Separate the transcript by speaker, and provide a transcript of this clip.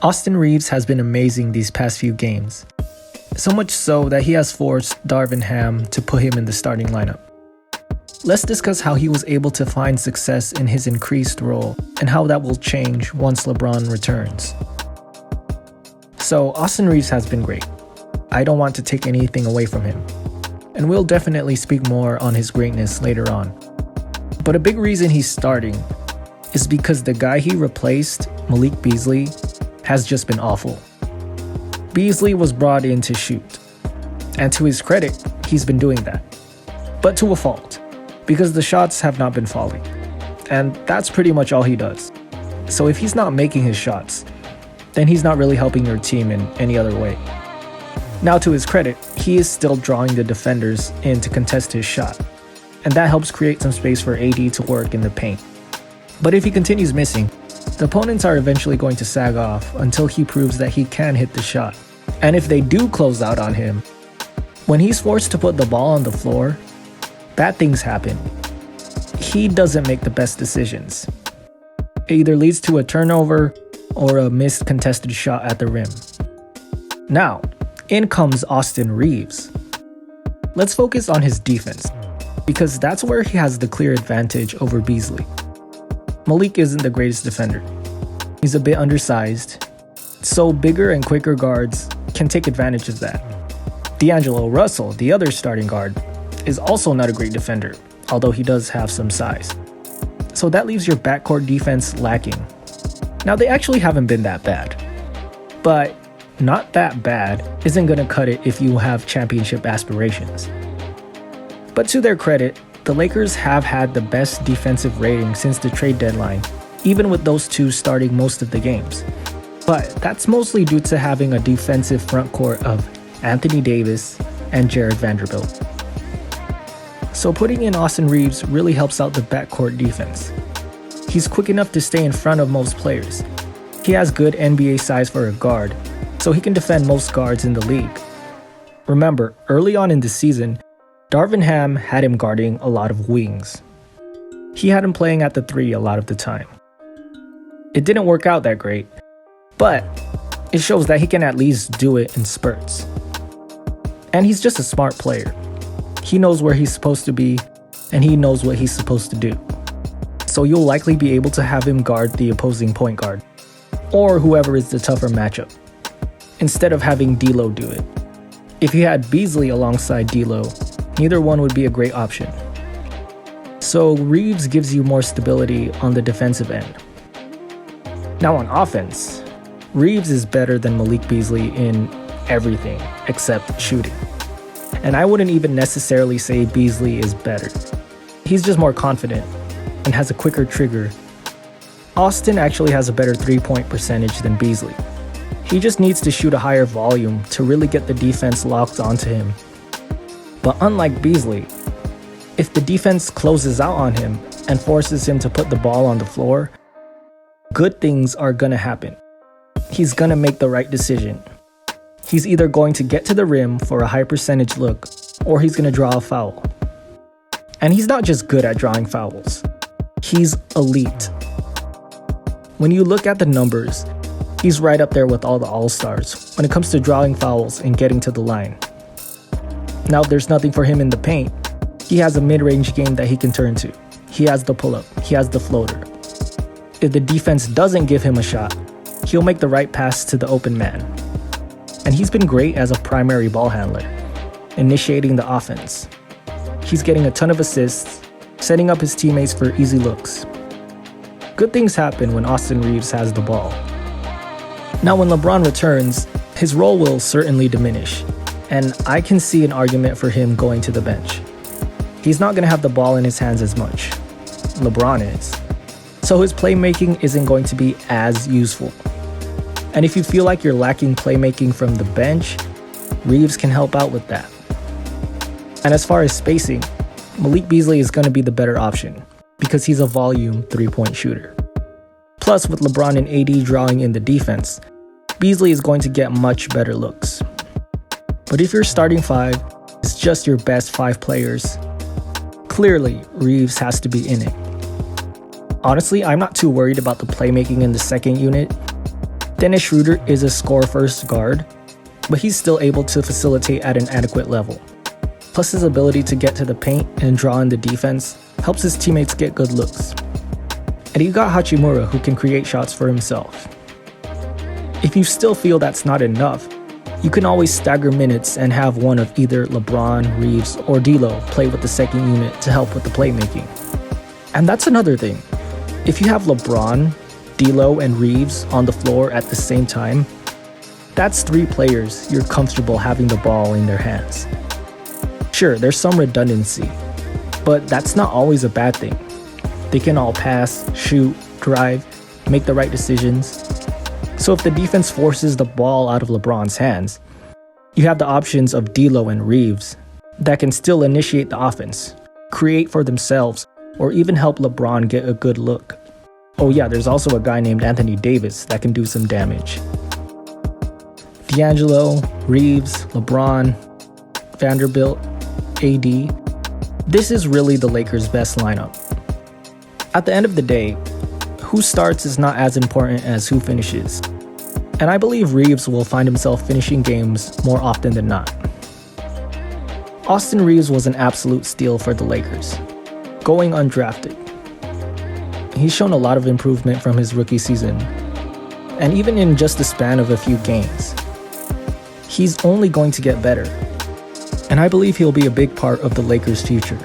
Speaker 1: Austin Reaves has been amazing these past few games. So much so that he has forced Darvin Ham to put him in the starting lineup. Let's discuss how he was able to find success in his increased role and how that will change once LeBron returns. So Austin Reaves has been great. I don't want to take anything away from him. And we'll definitely speak more on his greatness later on. But a big reason he's starting is because the guy he replaced, Malik Beasley, has just been awful. Beasley was brought in to shoot. And to his credit, he's been doing that. But to a fault, because the shots have not been falling. And that's pretty much all he does. So if he's not making his shots, then he's not really helping your team in any other way. Now to his credit, he is still drawing the defenders in to contest his shot. And that helps create some space for AD to work in the paint. But if he continues missing, the opponents are eventually going to sag off until he proves that he can hit the shot. And if they do close out on him, when he's forced to put the ball on the floor, bad things happen. He doesn't make the best decisions. It either leads to a turnover or a missed contested shot at the rim. Now, in comes Austin Reaves. Let's focus on his defense, because that's where he has the clear advantage over Beasley. Malik isn't the greatest defender. He's a bit undersized, so bigger and quicker guards can take advantage of that. D'Angelo Russell, the other starting guard, is also not a great defender, although he does have some size. So that leaves your backcourt defense lacking. Now they actually haven't been that bad, but not that bad isn't going to cut it if you have championship aspirations. But to their credit, the Lakers have had the best defensive rating since the trade deadline, even with those two starting most of the games. But that's mostly due to having a defensive front court of Anthony Davis and Jared Vanderbilt. So putting in Austin Reaves really helps out the backcourt defense. He's quick enough to stay in front of most players. He has good NBA size for a guard, so he can defend most guards in the league. Remember, early on in the season, Darvin Ham had him guarding a lot of wings. He had him playing at the 3 a lot of the time. It didn't work out that great, but it shows that he can at least do it in spurts. And he's just a smart player. He knows where he's supposed to be, and he knows what he's supposed to do. So you'll likely be able to have him guard the opposing point guard, or whoever is the tougher matchup, instead of having D'Lo do it. If you had Beasley alongside D'Lo, neither one would be a great option. So Reeves gives you more stability on the defensive end. Now on offense, Reeves is better than Malik Beasley in everything except shooting. And I wouldn't even necessarily say Beasley is better. He's just more confident and has a quicker trigger. Austin actually has a better 3-point percentage than Beasley. He just needs to shoot a higher volume to really get the defense locked onto him. But unlike Beasley, if the defense closes out on him and forces him to put the ball on the floor, good things are gonna happen. He's gonna make the right decision. He's either going to get to the rim for a high percentage look, or he's gonna draw a foul. And he's not just good at drawing fouls. He's elite. When you look at the numbers, he's right up there with all the all-stars when it comes to drawing fouls and getting to the line. Now, there's nothing for him in the paint. He has a mid-range game that he can turn to. He has the pull-up. He has the floater. If the defense doesn't give him a shot, he'll make the right pass to the open man. And he's been great as a primary ball handler, initiating the offense. He's getting a ton of assists, setting up his teammates for easy looks. Good things happen when Austin Reaves has the ball. Now when LeBron returns, his role will certainly diminish, and I can see an argument for him going to the bench. He's not going to have the ball in his hands as much. LeBron is. So his playmaking isn't going to be as useful. And if you feel like you're lacking playmaking from the bench, Reeves can help out with that. And as far as spacing, Malik Beasley is going to be the better option because he's a volume 3-point shooter. Plus, with LeBron and AD drawing in the defense, Beasley is going to get much better looks. But if your starting 5 is just your best 5 players, clearly Reeves has to be in it. Honestly, I'm not too worried about the playmaking in the second unit. Dennis Schroeder is a score-first guard, but he's still able to facilitate at an adequate level. Plus his ability to get to the paint and draw in the defense helps his teammates get good looks. And you got Hachimura, who can create shots for himself. If you still feel that's not enough, you can always stagger minutes and have one of either LeBron, Reeves, or D'Lo play with the second unit to help with the playmaking. And that's another thing. If you have LeBron, D'Lo, and Reeves on the floor at the same time, that's 3 players you're comfortable having the ball in their hands. Sure, there's some redundancy, but that's not always a bad thing. They can all pass, shoot, drive, make the right decisions. So if the defense forces the ball out of LeBron's hands, you have the options of D'Lo and Reeves that can still initiate the offense, create for themselves, or even help LeBron get a good look. Oh yeah, there's also a guy named Anthony Davis that can do some damage. D'Angelo, Reeves, LeBron, Vanderbilt, AD. This is really the Lakers' best lineup. At the end of the day, who starts is not as important as who finishes. And I believe Reeves will find himself finishing games more often than not. Austin Reaves was an absolute steal for the Lakers, going undrafted. He's shown a lot of improvement from his rookie season, and even in just the span of a few games, he's only going to get better. And I believe he'll be a big part of the Lakers' future.